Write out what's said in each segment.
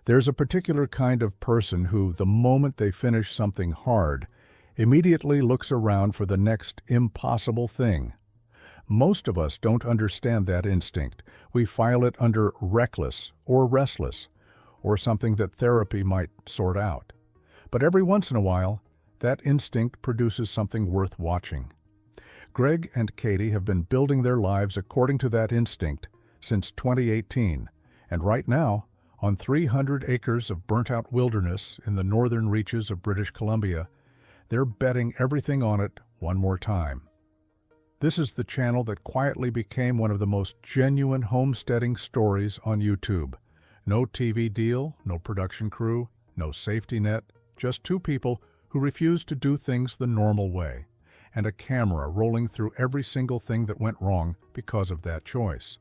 There's a particular kind of person who, the moment they finish something hard, immediately looks around for the next impossible thing. Most of us don't understand that instinct. We file it under reckless or restless, or something that therapy might sort out. But every once in a while, that instinct produces something worth watching. Greg and Katie have been building their lives according to that instinct since 2018, and right now, on 300 acres of burnt-out wilderness in the northern reaches of British Columbia, they're betting everything on it one more time. This is the channel that quietly became one of the most genuine homesteading stories on YouTube. No TV deal, no production crew, no safety net, just two people who refused to do things the normal way, and a camera rolling through every single thing that went wrong because of that choice.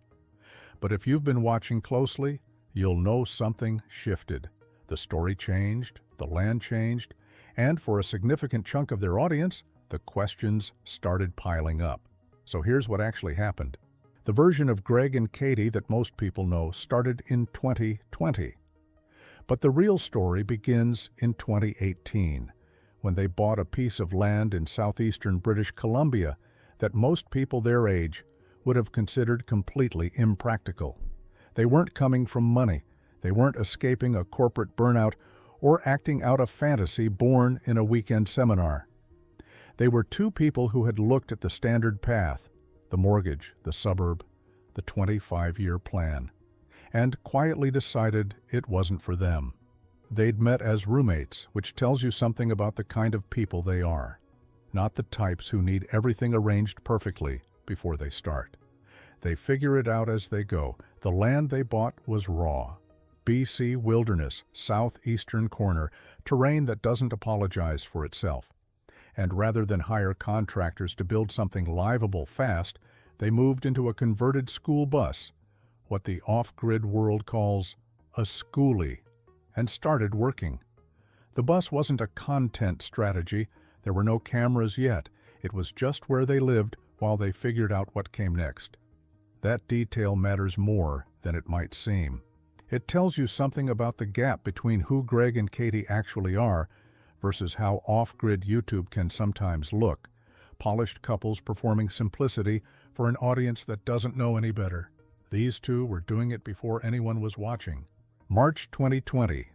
But if you've been watching closely, you'll know something shifted. The story changed, the land changed, and for a significant chunk of their audience, the questions started piling up. So here's what actually happened. The version of Greg and Katie that most people know started in 2020. But the real story begins in 2018, when they bought a piece of land in southeastern British Columbia that most people their age would have considered completely impractical. They weren't coming from money. They weren't escaping a corporate burnout or acting out a fantasy born in a weekend seminar. They were two people who had looked at the standard path, the mortgage, the suburb, the 25-year plan, and quietly decided it wasn't for them. They'd met as roommates, which tells you something about the kind of people they are, not the types who need everything arranged perfectly before they start. They figure it out as they go. The land they bought was raw. BC wilderness, southeastern corner, terrain that doesn't apologize for itself. And rather than hire contractors to build something livable fast, they moved into a converted school bus, what the off-grid world calls a schoolie, and started working. The bus wasn't a content strategy. There were no cameras yet. It was just where they lived while they figured out what came next. That detail matters more than it might seem. It tells you something about the gap between who Greg and Katie actually are versus how off-grid YouTube can sometimes look. Polished couples performing simplicity for an audience that doesn't know any better. These two were doing it before anyone was watching. March 2020.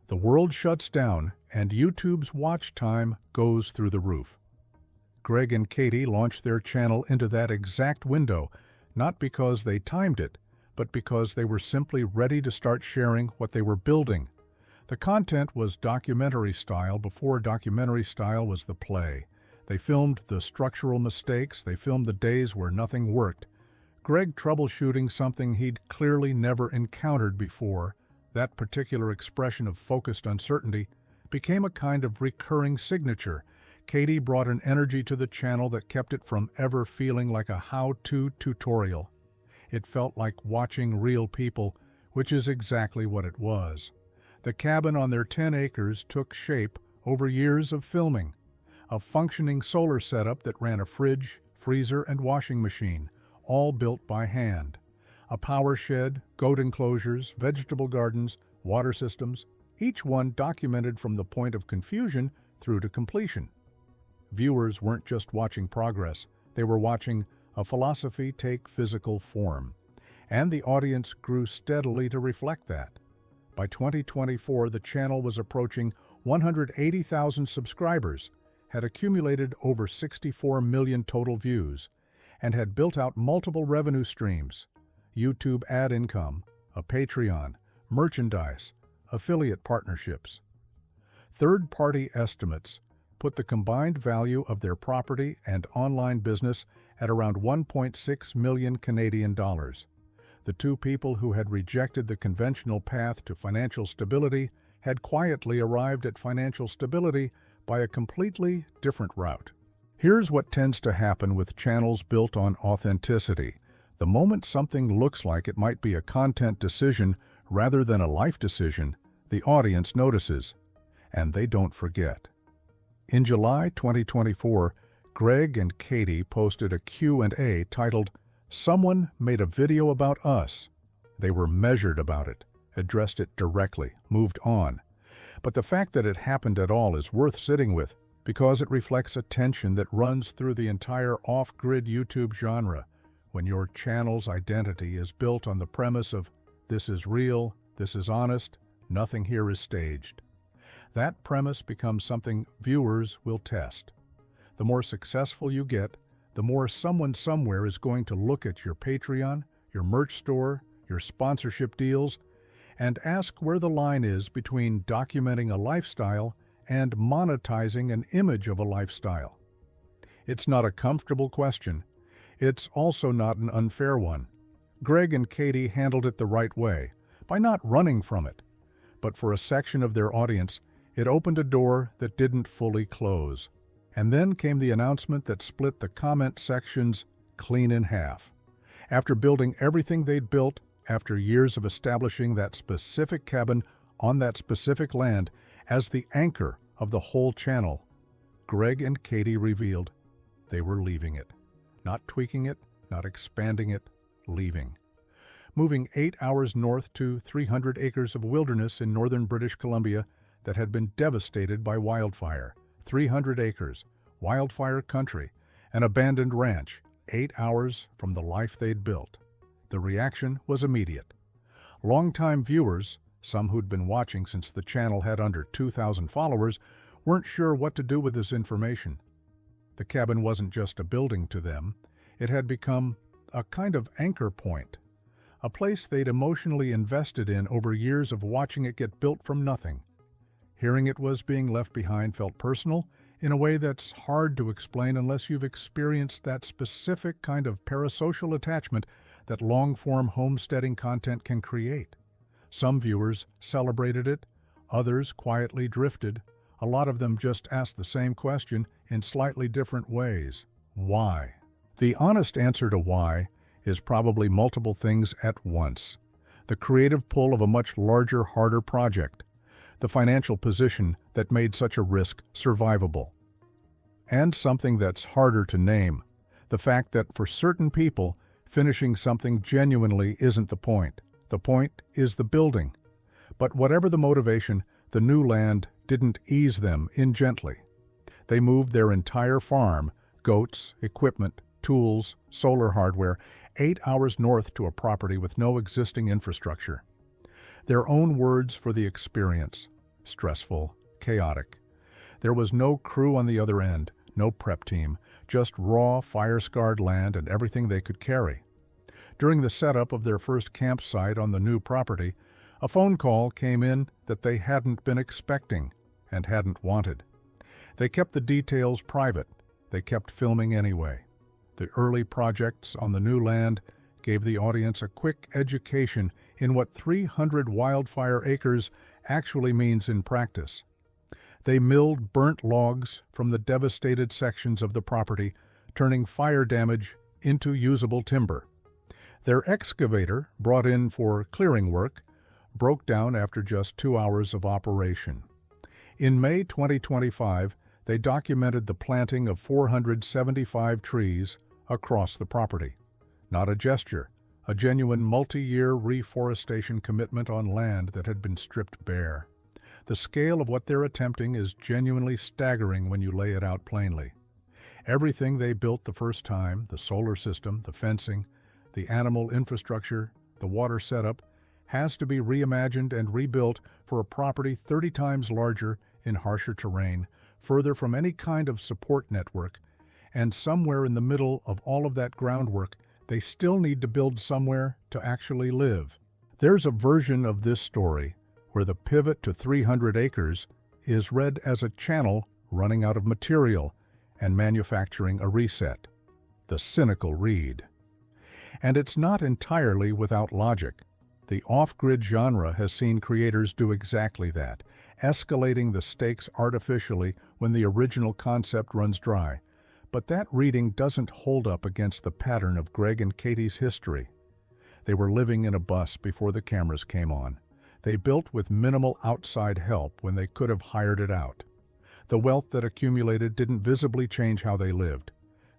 The world shuts down and YouTube's watch time goes through the roof. Greg and Katie launched their channel into that exact window, not because they timed it, but because they were simply ready to start sharing what they were building. The content was documentary style before documentary style was the play. They filmed the structural mistakes, they filmed the days where nothing worked. Greg troubleshooting something he'd clearly never encountered before, that particular expression of focused uncertainty, became a kind of recurring signature. Katie brought an energy to the channel that kept it from ever feeling like a how-to tutorial. It felt like watching real people, which is exactly what it was. The cabin on their 10 acres took shape over years of filming. A functioning solar setup that ran a fridge, freezer, and washing machine, all built by hand. A power shed, goat enclosures, vegetable gardens, water systems, each one documented from the point of confusion through to completion. Viewers weren't just watching progress, they were watching a philosophy take physical form. And the audience grew steadily to reflect that. By 2024, the channel was approaching 180,000 subscribers, had accumulated over 64 million total views, and had built out multiple revenue streams: YouTube ad income, a Patreon, merchandise, affiliate partnerships. Third-party estimates put the combined value of their property and online business at around 1.6 million Canadian dollars. The two people who had rejected the conventional path to financial stability had quietly arrived at financial stability by a completely different route. Here's what tends to happen with channels built on authenticity. The moment something looks like it might be a content decision rather than a life decision, the audience notices, and they don't forget. In July 2024, Greg and Katie posted a Q&A titled, "Someone made a video about us." They were measured about it. addressed it directly, moved on. But the fact that it happened at all is worth sitting with because it reflects a tension that runs through the entire off-grid YouTube genre when your channel's identity is built on the premise of "this is real, this is honest, nothing here is staged." That premise becomes something viewers will test. The more successful you get, the more someone somewhere is going to look at your Patreon, your merch store, your sponsorship deals, and ask where the line is between documenting a lifestyle and monetizing an image of a lifestyle. It's not a comfortable question. It's also not an unfair one. Greg and Katie handled it the right way, by not running from it. But for a section of their audience, it opened a door that didn't fully close. And then came the announcement that split the comment sections clean in half. After building everything they'd built, after years of establishing that specific cabin on that specific land as the anchor of the whole channel, Greg and Katie revealed they were leaving it. Not tweaking it, not expanding it, leaving. Moving 8 hours north to 300 acres of wilderness in northern British Columbia that had been devastated by wildfire. 300 acres, wildfire country, an abandoned ranch, 8 hours from the life they'd built. The reaction was immediate. Longtime viewers, some who'd been watching since the channel had under 2,000 followers, weren't sure what to do with this information. The cabin wasn't just a building to them. It had become a kind of anchor point, a place they'd emotionally invested in over years of watching it get built from nothing. Hearing it was being left behind felt personal in a way that's hard to explain unless you've experienced that specific kind of parasocial attachment that long-form homesteading content can create. Some viewers celebrated it, others quietly drifted. A lot of them just asked the same question in slightly different ways. Why? The honest answer to why is probably multiple things at once. The creative pull of a much larger, harder project. The financial position that made such a risk survivable. And something that's harder to name, the fact that for certain people, finishing something genuinely isn't the point. The point is the building. But whatever the motivation, the new land didn't ease them in gently. They moved their entire farm, goats, equipment, tools, solar hardware, 8 hours north to a property with no existing infrastructure. Their own words for the experience: stressful, chaotic. There was no crew on the other end, no prep team, just raw, fire-scarred land and everything they could carry. During the setup of their first campsite on the new property, a phone call came in that they hadn't been expecting and hadn't wanted. They kept the details private. They kept filming anyway. The early projects on the new land gave the audience a quick education in what 300 wildfire acres actually means in practice. They milled burnt logs from the devastated sections of the property, turning fire damage into usable timber. Their excavator, brought in for clearing work, broke down after just 2 hours of operation. In May 2025, they documented the planting of 475 trees across the property. Not a gesture, a genuine multi-year reforestation commitment on land that had been stripped bare. The scale of what they're attempting is genuinely staggering when you lay it out plainly. Everything they built the first time, the solar system, the fencing, the animal infrastructure, the water setup, has to be reimagined and rebuilt for a property 30 times larger in harsher terrain, further from any kind of support network, and somewhere in the middle of all of that groundwork, they still need to build somewhere to actually live. There's a version of this story where the pivot to 300 acres is read as a channel running out of material and manufacturing a reset. The cynical read. And it's not entirely without logic. The off-grid genre has seen creators do exactly that, escalating the stakes artificially when the original concept runs dry. But that reading doesn't hold up against the pattern of Greg and Katie's history. They were living in a bus before the cameras came on. They built with minimal outside help when they could have hired it out. The wealth that accumulated didn't visibly change how they lived.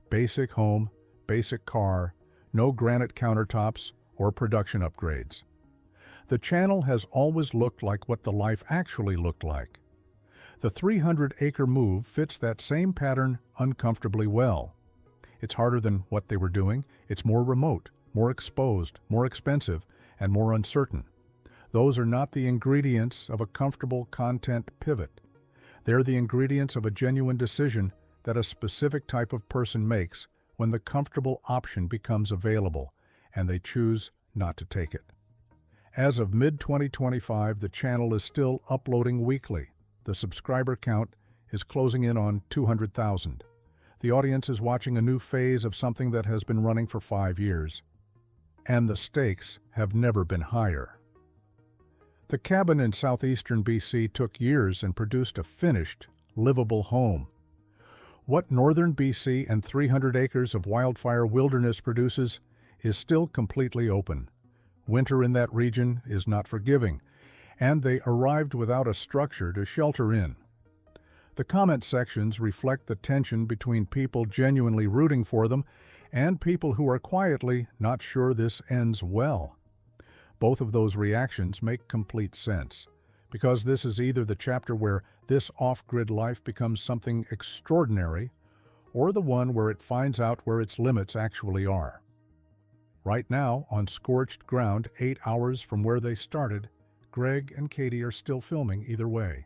Basic home, basic car, no granite countertops or production upgrades. The channel has always looked like what the life actually looked like. The 300-acre move fits that same pattern uncomfortably well. It's harder than what they were doing. It's more remote, more exposed, more expensive, and more uncertain. Those are not the ingredients of a comfortable content pivot. They're the ingredients of a genuine decision that a specific type of person makes when the comfortable option becomes available and they choose not to take it. As of mid-2025, the channel is still uploading weekly. The subscriber count is closing in on 200,000. The audience is watching a new phase of something that has been running for 5 years. And the stakes have never been higher. The cabin in southeastern BC took years and produced a finished, livable home. What northern BC and 300 acres of wildfire wilderness produces is still completely open. Winter in that region is not forgiving, and they arrived without a structure to shelter in. The comment sections reflect the tension between people genuinely rooting for them and people who are quietly not sure this ends well. Both of those reactions make complete sense, because this is either the chapter where this off-grid life becomes something extraordinary, or the one where it finds out where its limits actually are. Right now, on scorched ground 8 hours from where they started, Greg and Katie are still filming either way.